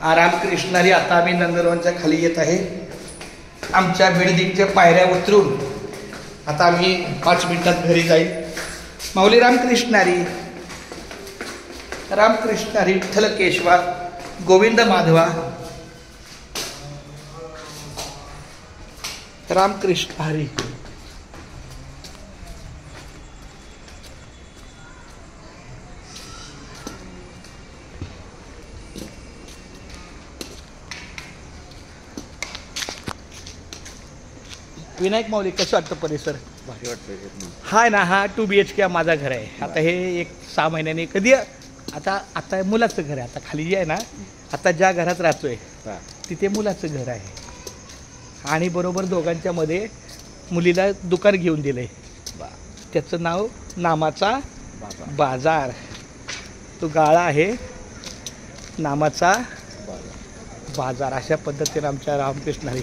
रामकृष्णारी आता आम्ही नंदनवनच्या खाली येत आहे. आमच्या बिल्डिंगच्या पायऱ्या उतरून आता आम्ही 5 मिनिटात घरी जाईल. माऊली रामकृष्णारी, रामकृष्णारी, विठ्ठल केशवा, गोविंद माधवा, रामकृष्ण हरी. विनायक माऊली, कसं वाटतं परिसर? भारी वाटतं. हाय ना, हा 2 BHK माझा घर आहे. आता हे 6 महिन्याने कधी आता मुलाचं घर आहे. आता खाली जे आहे ना, आता ज्या घरात राहतोय तिथे मुलाचं घर आहे. आणि बरोबर दोघांच्या मध्ये मुलीला दुकान घेऊन दिलंय. त्याचं नाव नामाचा बाजार. तो गाळा आहे, नामाचा बाजार. अशा पद्धतीने आमच्या रामकृष्णारी